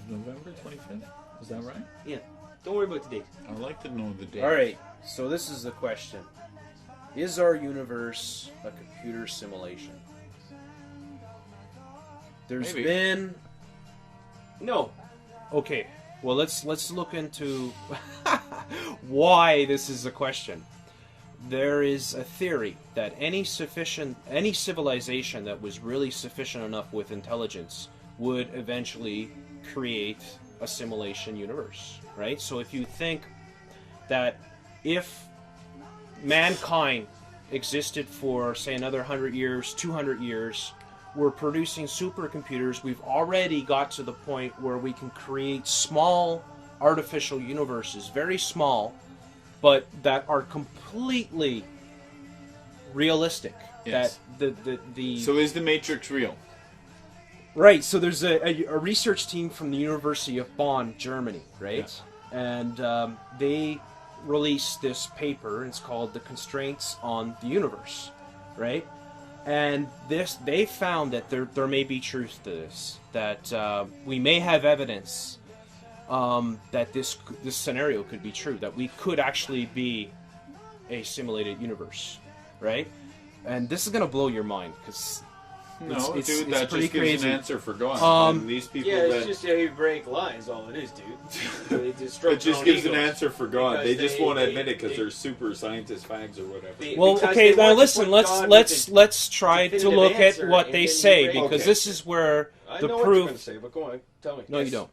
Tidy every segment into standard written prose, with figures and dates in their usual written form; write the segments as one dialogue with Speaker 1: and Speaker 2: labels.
Speaker 1: November 25th? Is that right?
Speaker 2: Yeah. Don't worry about the date.
Speaker 1: I'd like to know the date.
Speaker 3: All right. So this is the question: is our universe a computer simulation? There's
Speaker 1: Maybe.
Speaker 3: been
Speaker 2: No.
Speaker 3: okay. Well, let's look into why this is a question. There is a theory that any civilization that was really sufficient enough with intelligence would eventually create a simulation universe, right? So if you think that if mankind existed for, say, another 100 years, 200 years, we're producing supercomputers, we've already got to the point where we can create small artificial universes, very small, but that are completely realistic.
Speaker 1: Yes.
Speaker 3: That the
Speaker 1: So is the Matrix real?
Speaker 3: Right, so there's a research team from the University of Bonn, Germany, right?
Speaker 1: Yeah.
Speaker 3: And they released this paper, it's called The Constraints on the Universe, right? And they found that there may be truth to this, that we may have evidence that this scenario could be true, that we could actually be a simulated universe, right? And this is going to blow your mind, because
Speaker 1: No,
Speaker 3: it's
Speaker 1: dude, that
Speaker 3: pretty
Speaker 1: just gives
Speaker 3: crazy.
Speaker 1: an answer for God. And these people
Speaker 2: Yeah, it's
Speaker 1: that...
Speaker 2: just how you break lines, all it is, dude. They just
Speaker 1: It just gives an
Speaker 2: egos.
Speaker 1: answer for God.
Speaker 2: Because
Speaker 1: They just won't
Speaker 2: they-
Speaker 1: admit it because
Speaker 2: they-
Speaker 1: they're super scientist fags or whatever.
Speaker 3: Well,
Speaker 2: Because
Speaker 3: okay,
Speaker 2: they
Speaker 3: now
Speaker 2: want to
Speaker 3: listen,
Speaker 2: put God
Speaker 3: let's try to
Speaker 2: definitive
Speaker 3: look at
Speaker 2: answer,
Speaker 3: what
Speaker 2: and
Speaker 3: they
Speaker 2: then you
Speaker 3: say,
Speaker 2: break
Speaker 3: because
Speaker 1: it.
Speaker 3: this is where
Speaker 2: I
Speaker 3: the
Speaker 2: know what you're going to
Speaker 3: proof...
Speaker 2: say, but go on, tell me.
Speaker 3: No,
Speaker 2: Yes.
Speaker 3: you don't.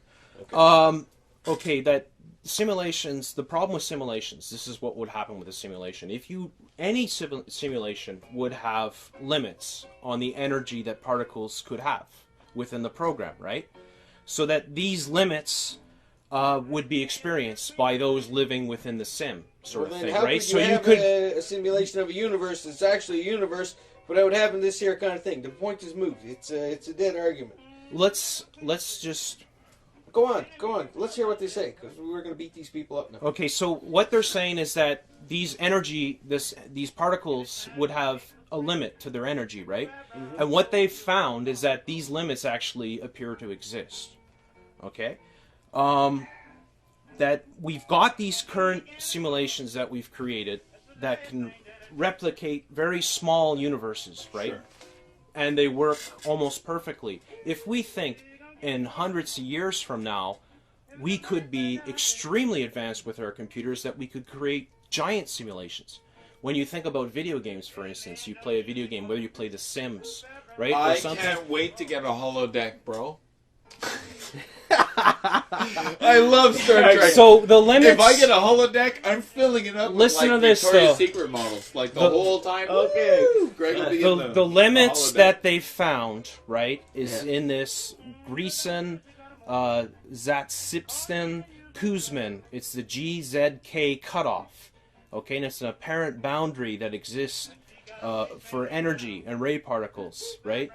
Speaker 2: Okay.
Speaker 3: Okay, that simulations, the problem with simulations, this is what would happen with a simulation. If any simulation would have limits on the energy that particles could have within the program, right? So that these limits would be experienced by those living within the sim sort
Speaker 2: Well,
Speaker 3: of
Speaker 2: then
Speaker 3: thing,
Speaker 2: how
Speaker 3: right?
Speaker 2: could
Speaker 3: So
Speaker 2: you
Speaker 3: you
Speaker 2: have
Speaker 3: could...
Speaker 2: a simulation of a universe that's actually a universe, but it would happen this here kind of thing. The point is moved. It's a dead argument.
Speaker 3: Let's just...
Speaker 2: Go on. Let's hear what they say, because we're going to beat these people up now.
Speaker 3: Okay, so what they're saying is that these particles would have a limit to their energy, right? Mm-hmm. And what they've found is that these limits actually appear to exist. Okay? That we've got these current simulations that we've created that can replicate very small universes, right?
Speaker 1: Sure.
Speaker 3: And they work almost perfectly. If we think in hundreds of years from now, we could be extremely advanced with our computers, that we could create giant simulations. When you think about video games, for instance, you play a video game, whether you play The Sims, right?
Speaker 1: I
Speaker 3: or something.
Speaker 1: can't wait to get a holodeck, bro. I love Star Trek.
Speaker 3: So the limits...
Speaker 1: If I get a holodeck, I'm filling it up
Speaker 3: Listen
Speaker 1: with
Speaker 3: to this,
Speaker 1: Victoria's
Speaker 3: though.
Speaker 1: Secret models, like the whole time.
Speaker 2: Okay.
Speaker 1: Woo! Greg will be in
Speaker 3: the limits
Speaker 1: holodeck.
Speaker 3: that they found, right, is in this Greason, Zatsipstin, Kuzmin. It's the GZK cutoff. Okay, and it's an apparent boundary that exists for energy and ray particles, right?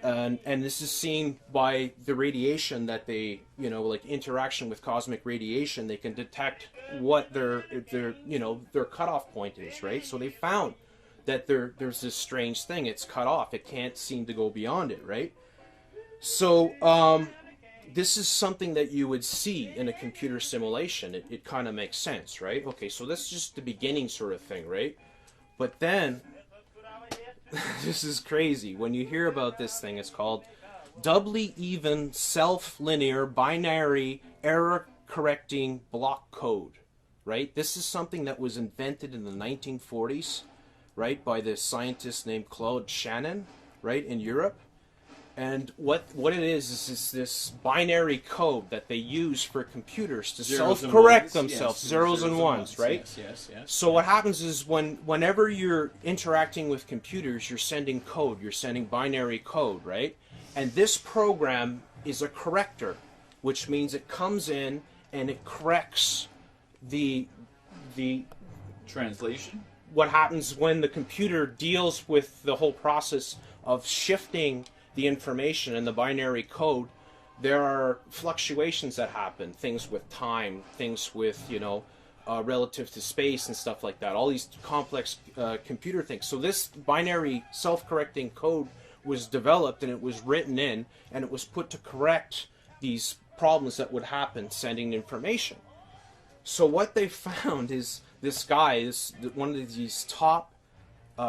Speaker 3: And this is seen by the radiation that they, like interaction with cosmic radiation, they can detect what their cutoff point is, right? So they found that there's this strange thing, it's cut off, it can't seem to go beyond it, right? So this is something that you would see in a computer simulation. It kind of makes sense, right? Okay, so that's just the beginning sort of thing, right? But then... this is crazy. When you hear about this thing, it's called doubly even self-linear binary error-correcting block code, right? This is something that was invented in the 1940s, right, by this scientist named Claude Shannon, right, in Europe. And what it is this binary code that they use for computers to self-correct themselves, zeros and ones, right?
Speaker 1: Yes.
Speaker 3: So what happens is whenever you're interacting with computers, you're sending code, you're sending binary code, right? And this program is a corrector, which means it comes in and it corrects the
Speaker 1: Translation?
Speaker 3: what happens when the computer deals with the whole process of shifting the information in the binary code. There are fluctuations that happen, things with time, things with, relative to space and stuff like that, all these complex computer things. So this binary self-correcting code was developed and it was written in and it was put to correct these problems that would happen sending information. So what they found is this guy is one of these top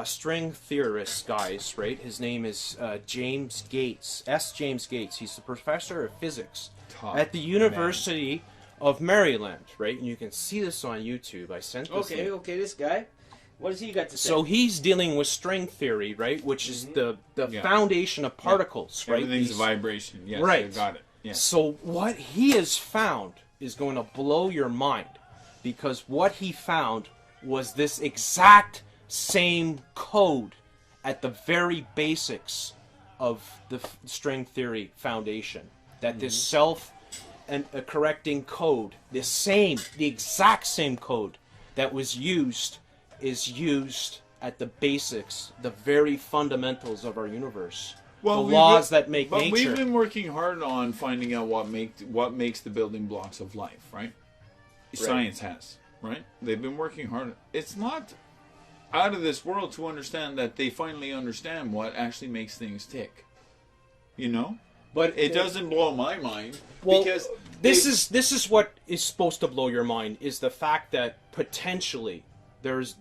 Speaker 3: string theorist guys, right? His name is James Gates, S. James Gates. He's the professor of physics at the University of Maryland, right? And you can see this on YouTube. I sent this.
Speaker 2: Okay, this guy. What does he got to say?
Speaker 3: So he's dealing with string theory, right? Which is the foundation of particles, right?
Speaker 1: Everything's a vibration. Yes,
Speaker 3: right.
Speaker 1: I got it. Yeah.
Speaker 3: So what he has found is going to blow your mind, because what he found was this exact same code at the very basics of the string theory foundation. That this self and correcting code, the exact same code that was used is used at the basics, the very fundamentals of our universe.
Speaker 1: Well,
Speaker 3: the laws that make nature.
Speaker 1: But we've been working hard on finding out what makes the building blocks of life, right? Science has, right? They've been working hard. It's not out of this world to understand that they finally understand what actually makes things tick. You know? But it doesn't blow my mind, because
Speaker 3: this is what is supposed to blow your mind, is the fact that potentially there's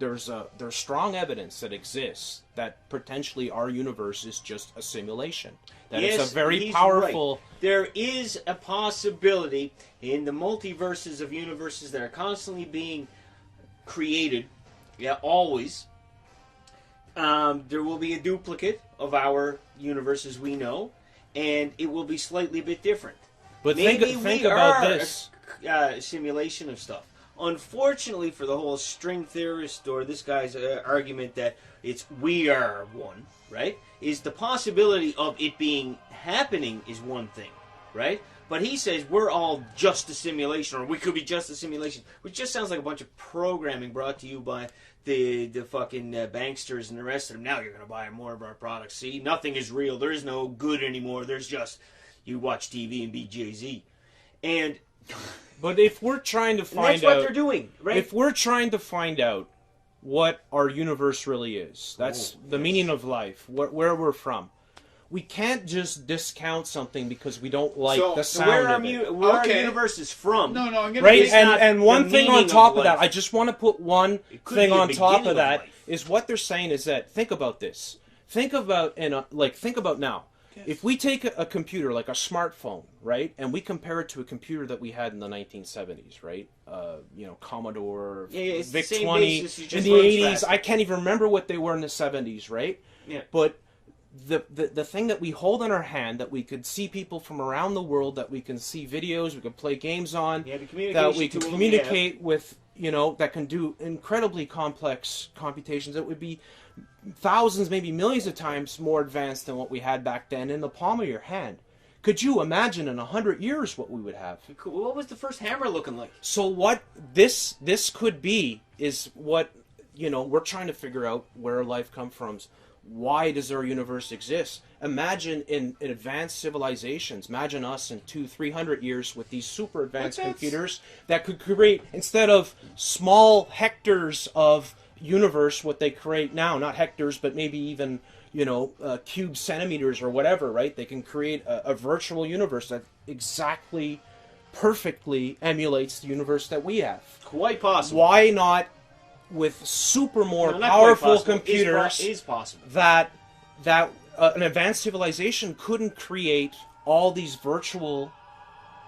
Speaker 3: strong evidence that exists that potentially our universe is just a simulation. That it's a very powerful.
Speaker 2: Right. There is a possibility in the multiverses of universes that are constantly being created. Yeah, always. There will be a duplicate of our universe as we know, and it will be slightly a bit different.
Speaker 3: But
Speaker 2: maybe
Speaker 3: think
Speaker 2: we
Speaker 3: about
Speaker 2: are
Speaker 3: this.
Speaker 2: A simulation of stuff. Unfortunately for the whole string theorist or this guy's argument that it's we are one, right? Is the possibility of it being happening is one thing, right? But he says we're all just a simulation, or we could be just a simulation, which just sounds like a bunch of programming brought to you by the fucking banksters and the rest of them. Now you're going to buy more of our products. See, nothing is real. There is no good anymore. There's just you watch TV and be Jay-Z. And
Speaker 3: but if we're trying to find
Speaker 2: that's what they're doing, right?
Speaker 3: If we're trying to find out what our universe really is, that's the meaning of life, where we're from. We can't just discount something because we don't like the sound of it.
Speaker 2: Where our universe is from.
Speaker 1: No, I'm gonna
Speaker 3: right, and one thing on top of that, I just want to put one thing on top of that, is what they're saying is that, think about this. Think about now. Yes. If we take a computer, like a smartphone, right, and we compare it to a computer that we had in the 1970s, right? Commodore, VIC-20 in the 80s. I can't even remember what they were in the 70s, right?
Speaker 2: Yeah.
Speaker 3: But the thing that we hold in our hand, that we could see people from around the world, that we can see videos, we can play games on, that we can communicate with, that can do incredibly complex computations that would be thousands, maybe millions of times more advanced than what we had back then, in the palm of your hand. Could you imagine in 100 years what we would have?
Speaker 2: What was the first hammer looking like?
Speaker 3: So what this could be is what, we're trying to figure out where life comes from. Why does our universe exist? Imagine in advanced civilizations, imagine us in 200-300 years with these super advanced computers that could create, instead of small hectares of universe, what they create now, not hectares, but maybe even, cube centimeters or whatever, right? They can create a virtual universe that exactly, perfectly emulates the universe that we have.
Speaker 2: Quite possible.
Speaker 3: Why not with super more powerful computers
Speaker 2: is possible.
Speaker 3: that an advanced civilization couldn't create all these virtual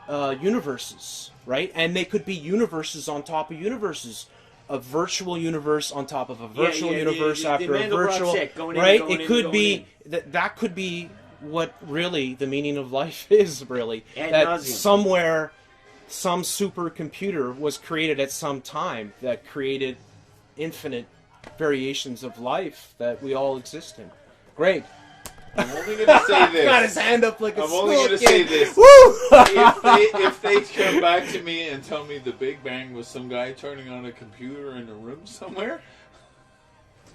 Speaker 3: universes, right? And they could be universes on top of universes. A virtual universe on top of a virtual universe after a virtual, right? It could be that could be what really the meaning of life is, really. That somewhere, some supercomputer was created at some time that created infinite variations of life that we all exist in. Great.
Speaker 1: I'm only going to say this.
Speaker 3: Got his hand up like a
Speaker 1: I'm only going to say this.
Speaker 3: Woo!
Speaker 1: if they come back to me and tell me the Big Bang was some guy turning on a computer in a room somewhere,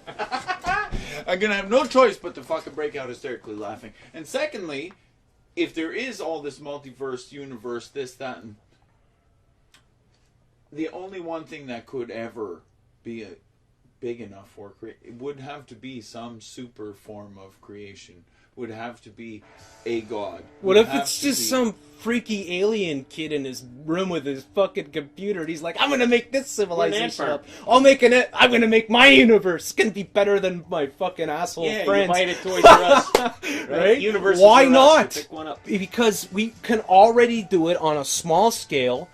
Speaker 1: I'm going to have no choice but to fucking break out hysterically laughing. And secondly, if there is all this multiverse, universe, this, that, and the only one thing that could ever be big enough for it would have to be some super form of creation would have to be a god.
Speaker 3: What if it's just some freaky alien kid in his room with his fucking computer and he's like, I'm gonna make this civilization up. I'm gonna make my universe. It's gonna be better than my fucking asshole friends.
Speaker 2: You buy it at Toys R Us.
Speaker 3: Right?
Speaker 2: Universe
Speaker 3: Why not?
Speaker 2: Pick one up.
Speaker 3: Because we can already do it on a small scale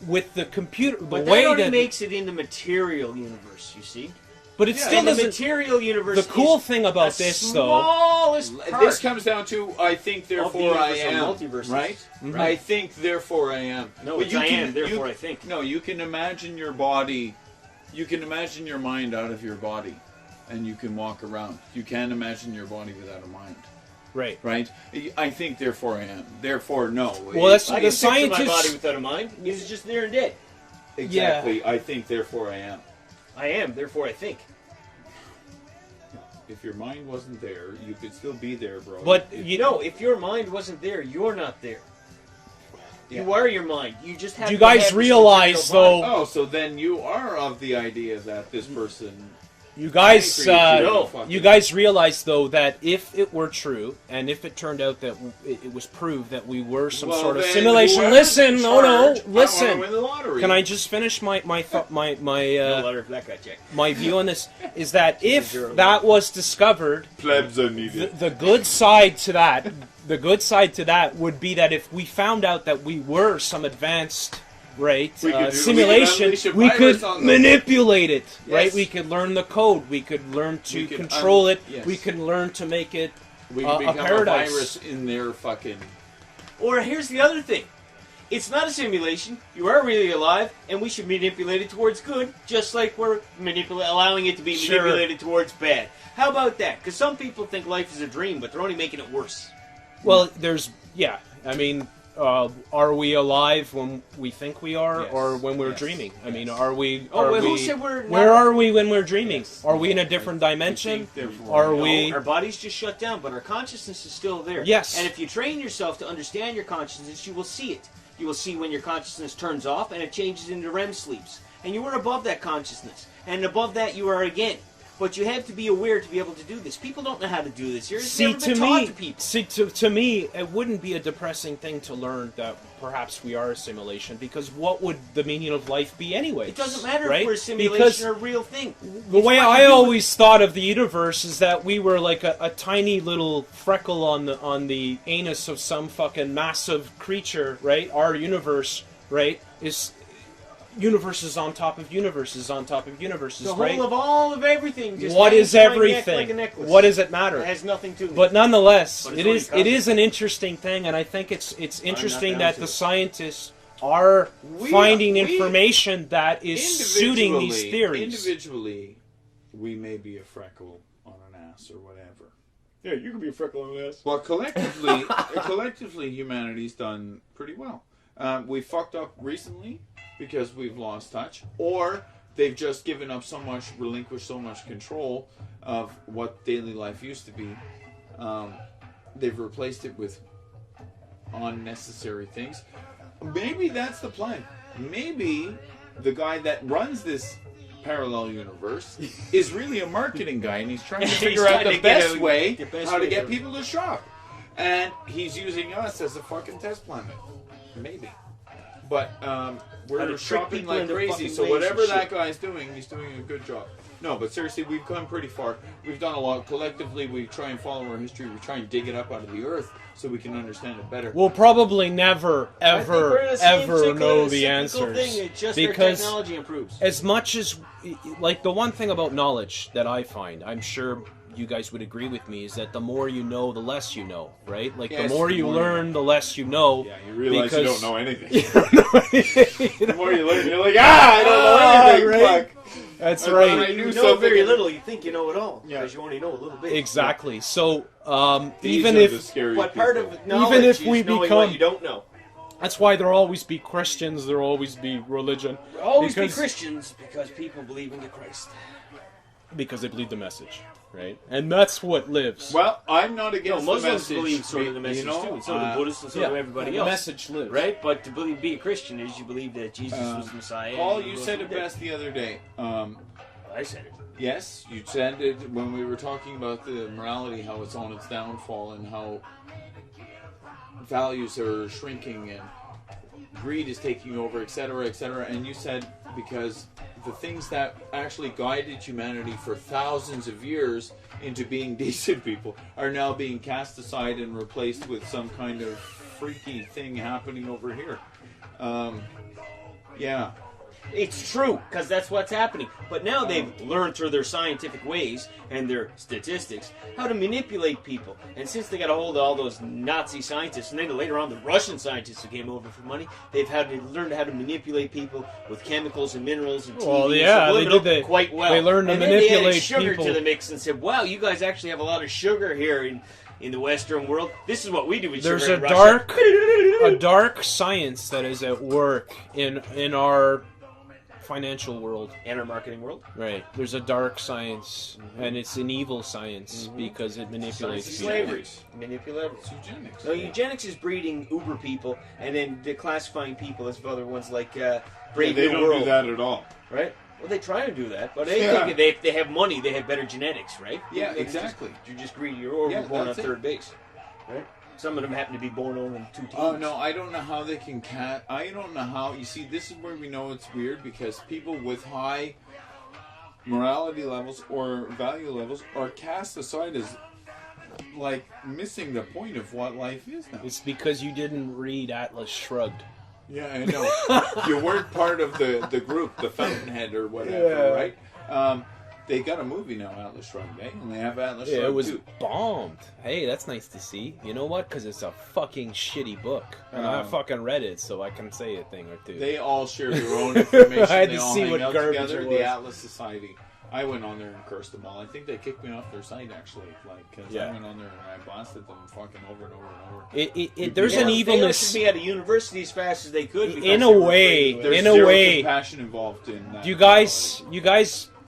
Speaker 3: with the computer.
Speaker 2: But that already makes it in the material universe, you see?
Speaker 3: But it still
Speaker 2: the
Speaker 3: doesn't.
Speaker 2: material universe.
Speaker 3: The cool thing about this, though,
Speaker 1: this comes down to I think, therefore I am. Right?
Speaker 3: Mm-hmm.
Speaker 1: I think, therefore I am.
Speaker 2: No, it's I am, therefore I think.
Speaker 1: No, you can imagine your body. You can imagine your mind out of your body, and you can walk around. You can't imagine your body without a mind.
Speaker 3: Right.
Speaker 1: Right. I think, therefore I am. Therefore, no.
Speaker 3: Well, that's
Speaker 2: I
Speaker 3: the
Speaker 2: can
Speaker 3: scientists.
Speaker 2: picture my body without a mind. It's just there and dead.
Speaker 1: Exactly.
Speaker 3: Yeah.
Speaker 1: I think, therefore I am.
Speaker 2: I am, therefore I think.
Speaker 1: If your mind wasn't there, you could still be there, bro.
Speaker 3: But
Speaker 2: if your mind wasn't there, you're not there.
Speaker 1: Yeah.
Speaker 2: You are your mind. You just have.
Speaker 3: Do you guys realize, though?
Speaker 1: Oh, so then you are of the idea that this person.
Speaker 3: You guys,
Speaker 1: no.
Speaker 3: you guys realize, though, that if it were true, and if it turned out that it was proved that we were some sort of simulation, listen, listen. Can I just finish my view on this? Is that if that was discovered,
Speaker 1: plebs are needed.
Speaker 3: The good side to that, would be that if we found out that we were some advanced. Right, simulation. We could manipulate it. Yes. Right, we could learn the code. We could learn to control it. Yes. We could learn to make it
Speaker 1: we could become
Speaker 3: a paradise.
Speaker 1: A virus in their fucking.
Speaker 2: Or here's the other thing: it's not a simulation. You are really alive, and we should manipulate it towards good, just like we're allowing it to be manipulated towards bad. How about that? Because some people think life is a dream, but they're only making it worse.
Speaker 3: Well, I mean. Are we alive when we think we are, or when we're dreaming? I mean, are we?
Speaker 2: Who said we're not?
Speaker 3: Where are we when we're dreaming? Yes. Are we in a different dimension?
Speaker 2: Our body's just shut down, but our consciousness is still there.
Speaker 3: Yes. And
Speaker 2: if you train yourself to understand your consciousness, you will see it. You will see when your consciousness turns off and it changes into REM sleeps, and you are above that consciousness, and above that you are again. But you have to be aware to be able to do this. People don't know how to do this.
Speaker 3: To me, it wouldn't be a depressing thing to learn that perhaps we are a simulation, because what would the meaning of life be anyway?
Speaker 2: It doesn't matter if we're a simulation
Speaker 3: because
Speaker 2: or a real thing.
Speaker 3: The way I always thought of the universe is that we were like a tiny little freckle on the anus of some fucking massive creature, right? Our universe, right, is... universes on top of universes on top of universes,
Speaker 2: right? The whole of all of everything. Just
Speaker 3: what is everything?
Speaker 2: Like
Speaker 3: what does it matter?
Speaker 2: It has nothing to.
Speaker 3: But nonetheless, it is an interesting thing, and I think it's interesting that the scientists are finding information that is suiting these theories.
Speaker 1: Individually, we may be a freckle on an ass or whatever. Yeah, you can be a freckle on an ass. Well, collectively, humanity's done pretty well. We fucked up recently because we've lost touch, or they've just given up so much, relinquished so much control of what daily life used to be. They've replaced it with unnecessary things. Maybe that's the plan. Maybe the guy that runs this parallel universe is really a marketing guy, and he's trying to figure out the best way how to get people to shop. And he's using us as a fucking test planet. Maybe. But we're shopping like crazy, so whatever that guy's doing, he's doing a good job. No, but seriously, we've come pretty far. We've done a lot. Collectively, we try and follow our history. We try and dig it up out of the earth so we can understand it better.
Speaker 3: We'll probably never, ever know the answers. Because
Speaker 2: technology improves.
Speaker 3: As much as, like, the one thing about knowledge that I find, I'm sure you guys would agree with me, is that the more you know, the less you know, right? Like, yes, the more you learn, the less you know.
Speaker 1: Yeah, you realize you don't know anything. You don't know anything. The more you learn, you're like, I don't know anything.
Speaker 3: Right? Fuck. That's right.
Speaker 2: You know very little, you think you know it all, because you only know a little bit.
Speaker 3: Exactly. So, even if we become
Speaker 2: what you don't know.
Speaker 3: That's why there'll always be Christians, there'll always be religion.
Speaker 2: There'll always be Christians, because people believe in the Christ.
Speaker 3: Because they believe the message. Right, and that's what lives.
Speaker 1: Well, I'm not against
Speaker 2: Muslims
Speaker 1: the message.
Speaker 2: Believe sort of the message too, and so do Buddhists, and so do everybody else.
Speaker 3: The message lives,
Speaker 2: right? But to be a Christian is you believe that Jesus was the Messiah.
Speaker 1: Paul, you said it best the other day.
Speaker 2: I said it.
Speaker 1: Yes, you said it when we were talking about the morality, how it's on its downfall and how values are shrinking and greed is taking over, etc., etc. And you said because the things that actually guided humanity for thousands of years into being decent people are now being cast aside and replaced with some kind of freaky thing happening over here. Yeah.
Speaker 2: It's true, because that's what's happening. But now they've learned through their scientific ways and their statistics how to manipulate people. And since they got a hold of all those Nazi scientists, and then later on the Russian scientists who came over for money, they've had to learn how to manipulate people with chemicals and minerals and
Speaker 3: Well, yeah, they did that
Speaker 2: quite well.
Speaker 3: They learned to
Speaker 2: and
Speaker 3: manipulate
Speaker 2: then they added sugar
Speaker 3: people
Speaker 2: to the mix and said, "Wow, you guys actually have a lot of sugar here in the Western world. This is what we do with
Speaker 3: There's
Speaker 2: sugar
Speaker 3: a
Speaker 2: in Russia."
Speaker 3: a dark science that is at work in our financial world
Speaker 2: and our marketing world.
Speaker 3: Right. There's a dark science, and it's an evil science because it manipulates people.
Speaker 2: Slavery. Manipulative.
Speaker 1: It's eugenics.
Speaker 2: So eugenics is breeding uber people, and then they're classifying people as other ones like Brave
Speaker 1: they
Speaker 2: New
Speaker 1: don't
Speaker 2: World.
Speaker 1: do that at all.
Speaker 2: Right? Well, they try to do that, but they think if they have money, they have better genetics, right?
Speaker 1: Yeah,
Speaker 2: They're
Speaker 1: exactly.
Speaker 2: You're just greedy. You're born on
Speaker 1: that's it.
Speaker 2: third base, right? Some of them happen to be born owning two teams.
Speaker 1: Oh no, I don't know how they can I don't know how. You see, this is where we know it's weird because people with high morality levels or value levels are cast aside as like missing the point of what life is now.
Speaker 3: It's because you didn't read Atlas Shrugged.
Speaker 1: Yeah, I know. You weren't part of the group, the Fountainhead or whatever, right? They got a movie now, Atlas Shrugged, eh? And they have Atlas Shrugged,
Speaker 3: It was
Speaker 1: too.
Speaker 3: bombed. Hey, that's nice to see. You know what? Because it's a fucking shitty book. And I fucking read it, so I can say a thing or two.
Speaker 1: They all share their own information.
Speaker 3: I had
Speaker 1: they
Speaker 3: to
Speaker 1: all
Speaker 3: see
Speaker 1: hang
Speaker 3: what
Speaker 1: out
Speaker 3: garbage
Speaker 1: together.
Speaker 3: it
Speaker 1: The
Speaker 3: was.
Speaker 1: Atlas Society. I went on there and cursed them all. I think they kicked me off their site, actually. Because I went on there and I blasted them fucking over and over and over.
Speaker 3: There's an
Speaker 2: They
Speaker 3: evilness.
Speaker 2: should be at a university as fast as they could. because
Speaker 3: In a
Speaker 2: they were
Speaker 3: way,
Speaker 2: afraid of
Speaker 1: There's
Speaker 2: it.
Speaker 3: in a
Speaker 1: zero
Speaker 3: way,
Speaker 1: compassion involved in that.
Speaker 3: you guys,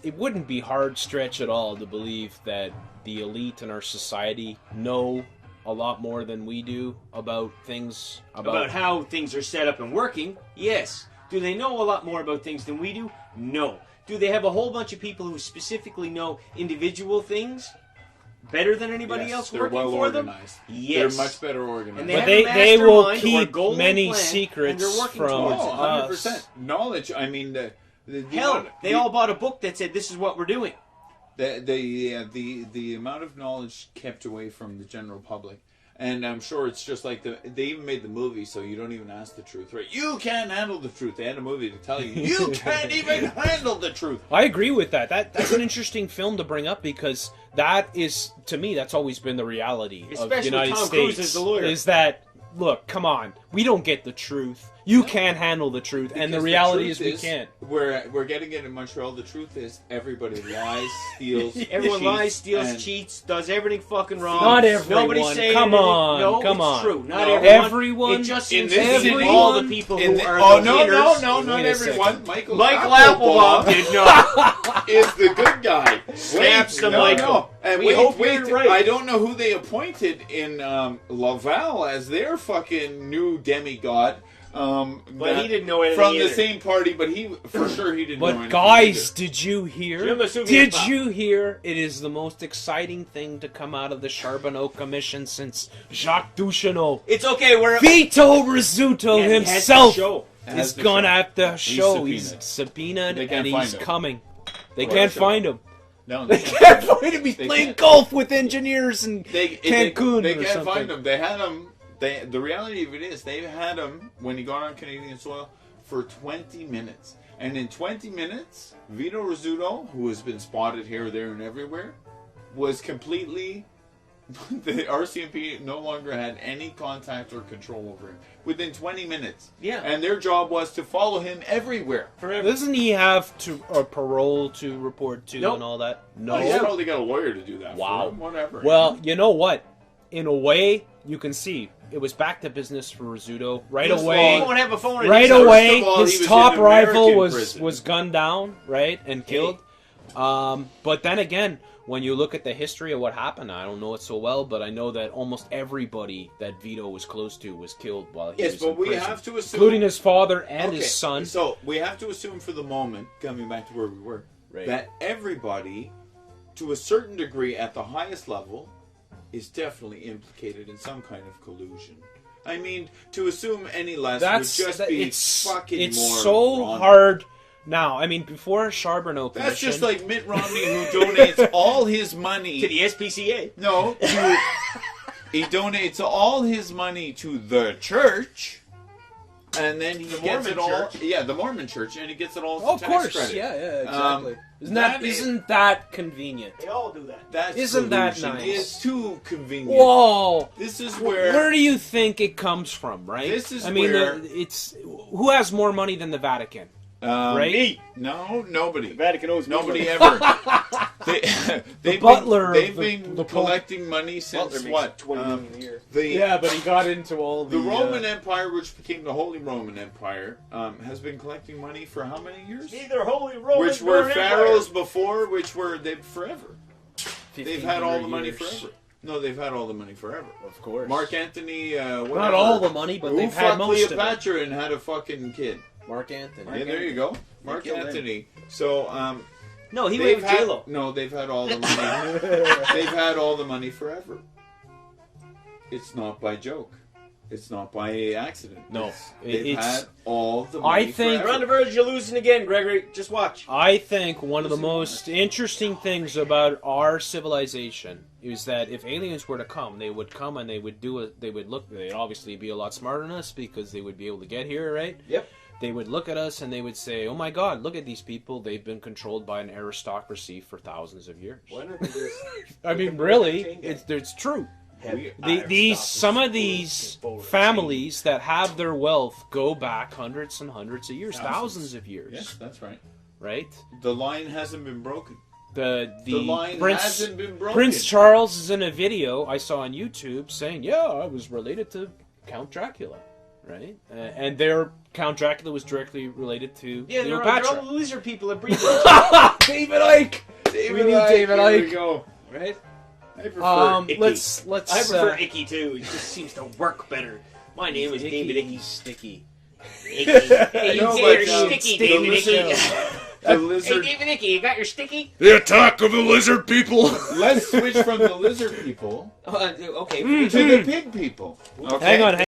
Speaker 3: it wouldn't be hard stretch at all to believe that the elite in our society know a lot more than we do about things
Speaker 2: about how things are set up and working. Yes. Do they know a lot more about things than we do? No. Do they have a whole bunch of people who specifically know individual things better than anybody
Speaker 1: Yes,
Speaker 2: else
Speaker 1: they're
Speaker 2: working
Speaker 1: well
Speaker 2: for them?
Speaker 1: organized.
Speaker 2: Yes.
Speaker 1: They're much better organized.
Speaker 2: And
Speaker 3: But
Speaker 2: have a
Speaker 3: they will
Speaker 2: mastermind or a
Speaker 3: keep
Speaker 2: golden
Speaker 3: many
Speaker 2: plan,
Speaker 3: secrets
Speaker 2: and they're working
Speaker 3: from
Speaker 2: towards it.
Speaker 1: 100%. Knowledge, I mean,
Speaker 2: Hell, they all bought a book that said this is what we're doing.
Speaker 1: the amount of knowledge kept away from the general public. And I'm sure it's just like they even made the movie, so you don't even ask the truth, right? You can't handle the truth. They had a movie to tell you, you can't even handle the truth.
Speaker 3: I agree with that. That's an interesting film to bring up because that is, to me, that's always been the reality of the
Speaker 2: Especially
Speaker 3: United
Speaker 2: Tom
Speaker 3: States.
Speaker 2: Cruise as the lawyer.
Speaker 3: Is that, look, come on, we don't get the truth. You can't handle the truth, and the
Speaker 1: Because
Speaker 3: reality
Speaker 1: truth
Speaker 3: is we can't.
Speaker 1: We're getting it in Montreal. The truth is everybody lies, steals,
Speaker 2: Everyone
Speaker 1: cheats,
Speaker 2: lies, steals,
Speaker 1: and
Speaker 2: cheats, does everything fucking wrong.
Speaker 3: Not everyone.
Speaker 2: Nobody's saying
Speaker 3: Come
Speaker 2: anything.
Speaker 3: on,
Speaker 2: No,
Speaker 3: come
Speaker 2: it's
Speaker 3: on.
Speaker 2: true. Not
Speaker 1: No.
Speaker 3: Everyone?
Speaker 2: It just
Speaker 1: In
Speaker 2: seems
Speaker 1: this
Speaker 2: to be
Speaker 1: city-
Speaker 2: all the people
Speaker 1: In
Speaker 2: who
Speaker 1: the-
Speaker 2: are
Speaker 1: oh
Speaker 2: the
Speaker 1: no,
Speaker 2: winners.
Speaker 1: not
Speaker 3: Wait a
Speaker 1: everyone.
Speaker 3: second.
Speaker 1: Michael
Speaker 2: Applebaum did not.
Speaker 1: is the good guy.
Speaker 2: Snaps to
Speaker 1: no,
Speaker 2: Michael.
Speaker 1: No. And
Speaker 2: We hope
Speaker 1: wait,
Speaker 2: you're right.
Speaker 1: I don't know who they appointed in Laval as their fucking new demigod.
Speaker 2: But he didn't know anything
Speaker 1: from the
Speaker 2: either.
Speaker 1: same party. But he, for sure, he didn't know anything.
Speaker 3: But guys,
Speaker 1: either.
Speaker 3: did you hear?
Speaker 2: Jim the Soviet
Speaker 3: Did
Speaker 2: Bob.
Speaker 3: you hear? It is the most exciting thing to come out of the Charbonneau Commission since Jacques Duchesneau.
Speaker 2: It's okay. We're
Speaker 3: Vito Rizzuto
Speaker 2: Yeah, he has to
Speaker 3: himself
Speaker 2: show.
Speaker 1: Has
Speaker 3: is
Speaker 1: to
Speaker 3: gonna
Speaker 1: show.
Speaker 3: have to show.
Speaker 1: He's
Speaker 3: He's subpoenaed
Speaker 1: They can't
Speaker 3: and
Speaker 1: find
Speaker 3: he's
Speaker 1: him.
Speaker 3: coming. They
Speaker 1: Well,
Speaker 3: can't
Speaker 1: sure.
Speaker 3: find him.
Speaker 1: No,
Speaker 3: They can't find him. He's
Speaker 1: They
Speaker 3: playing
Speaker 1: can't.
Speaker 3: golf with engineers in
Speaker 1: They
Speaker 3: Cancun
Speaker 1: they
Speaker 3: or
Speaker 1: can't
Speaker 3: something.
Speaker 1: find him. They had him. The reality of it is, they had him when he got on Canadian soil for 20 minutes. And in 20 minutes, Vito Rizzuto, who has been spotted here, there, and everywhere, was completely... The RCMP no longer had any contact or control over him. Within 20 minutes.
Speaker 2: Yeah.
Speaker 1: And their job was to follow him everywhere.
Speaker 2: forever.
Speaker 3: Doesn't he have to a parole to report to
Speaker 2: Nope.
Speaker 3: and all that? No.
Speaker 1: Oh, he's probably got a lawyer to do that
Speaker 3: Wow.
Speaker 1: for him. Whatever.
Speaker 3: Well, you know what? In a way, you can see it was back to business for Rizzuto right
Speaker 1: First of
Speaker 3: away.
Speaker 2: He won't have a phone in
Speaker 3: Right
Speaker 2: his house.
Speaker 3: away,
Speaker 1: of all, he
Speaker 3: his
Speaker 1: was
Speaker 3: top
Speaker 1: in
Speaker 3: rival
Speaker 1: American prison.
Speaker 3: was gunned down, right, and killed. But then again, when you look at the history of what happened, I don't know it so well, but I know that almost everybody that Vito was close to was killed while he
Speaker 1: yes,
Speaker 3: was
Speaker 1: but
Speaker 3: in
Speaker 1: we
Speaker 3: prison,
Speaker 1: have to assume...
Speaker 3: including his father and
Speaker 1: Okay,
Speaker 3: his son.
Speaker 1: So we have to assume for the moment, coming back to where we were,
Speaker 3: Right.
Speaker 1: that everybody, to a certain degree, at the highest level, is definitely implicated in some kind of collusion. I mean, to assume any less would just be fucking
Speaker 3: it's
Speaker 1: more
Speaker 3: so
Speaker 1: wrong.
Speaker 3: hard now. I mean, before Charbonneau Commission...
Speaker 1: That's just like Mitt Romney, who donates all his money...
Speaker 2: To the SPCA.
Speaker 1: No, he donates all his money to the church, and then he gets it all...
Speaker 2: Church.
Speaker 1: Yeah, the Mormon church, and he gets it all
Speaker 3: Oh, of
Speaker 1: tax
Speaker 3: course.
Speaker 1: credit.
Speaker 3: Yeah, exactly.
Speaker 1: that
Speaker 3: Isn't that convenient?
Speaker 2: They all do that.
Speaker 1: That's
Speaker 3: Isn't that
Speaker 1: collusion.
Speaker 3: nice?
Speaker 1: It's too convenient.
Speaker 3: Whoa!
Speaker 1: This is where...
Speaker 3: Where do you think it comes from, right?
Speaker 1: This is
Speaker 3: I mean,
Speaker 1: where-
Speaker 3: it's... Who has more money than the Vatican? Right?
Speaker 2: Me.
Speaker 1: No, nobody.
Speaker 2: The Vatican owes me
Speaker 1: Nobody
Speaker 2: money.
Speaker 1: ever. They've
Speaker 3: butler
Speaker 1: They've
Speaker 3: of
Speaker 1: been
Speaker 3: the Pope.
Speaker 1: collecting money since
Speaker 2: Butler makes
Speaker 1: what?
Speaker 2: 20 million a year.
Speaker 3: But he got into all
Speaker 1: The Roman Empire, which became the Holy Roman Empire, has been collecting money for how many years?
Speaker 2: Neither Holy Roman
Speaker 1: Which were
Speaker 2: nor
Speaker 1: pharaohs
Speaker 2: Empire.
Speaker 1: before, which were they forever. They've had all the money forever. No, they've had all the money forever.
Speaker 3: Of course.
Speaker 1: Mark Antony, whatever.
Speaker 3: Not all the money, but
Speaker 1: Who
Speaker 3: they've had
Speaker 1: fucked
Speaker 3: most of it.
Speaker 1: Cleopatra and had a fucking kid?
Speaker 3: Mark Anthony.
Speaker 1: Yeah, there you go. Mark
Speaker 2: killed him.
Speaker 1: Anthony. So,
Speaker 2: No, he
Speaker 1: they've
Speaker 2: went with
Speaker 1: had,
Speaker 2: J-Lo.
Speaker 1: no, they've had all the money. They've had all the money forever. It's not by joke. It's not by accident.
Speaker 3: No,
Speaker 1: They've
Speaker 3: it's.
Speaker 1: had all the money
Speaker 3: I think-
Speaker 2: We're on the verge of losing again, Gregory. Just watch.
Speaker 3: I think one of the most interesting things about our civilization is that if aliens were to come, they would come and they would do it. They would look. They'd obviously be a lot smarter than us because they would be able to get here, right?
Speaker 2: Yep.
Speaker 3: They would look at us and they would say, "Oh my God, look at these people! They've been controlled by an aristocracy for thousands of years."
Speaker 2: Why don't they just...
Speaker 3: I mean, really, it's true. Some of these families that have their wealth go back hundreds and hundreds of years, thousands of years,
Speaker 1: Yes, that's right.
Speaker 3: right?
Speaker 1: The line hasn't been broken.
Speaker 3: The
Speaker 1: line hasn't been broken.
Speaker 3: Prince Charles is in a video I saw on YouTube saying, "Yeah, I was related to Count Dracula," right? And their Count Dracula was directly related to
Speaker 2: Yeah, they're all
Speaker 3: Cleopatra.
Speaker 2: the lizard people that breathe.
Speaker 3: David Icke. We need David
Speaker 1: Here we
Speaker 3: Icke.
Speaker 1: go.
Speaker 2: Right?
Speaker 1: I prefer Icky.
Speaker 3: Let's.
Speaker 2: I prefer Icky too. It just seems to work better. My name is David Icky.
Speaker 3: Sticky.
Speaker 2: Icky. Hey, you
Speaker 1: No,
Speaker 2: get
Speaker 1: but,
Speaker 2: your sticky,
Speaker 1: the
Speaker 2: David
Speaker 1: lizard-
Speaker 2: Icky.
Speaker 1: The
Speaker 2: Hey,
Speaker 1: lizard.
Speaker 2: David Icky, you got your sticky?
Speaker 3: The attack of the lizard people.
Speaker 1: Let's switch from the lizard people
Speaker 2: Okay.
Speaker 1: to the pig people. Okay?
Speaker 3: Hang on.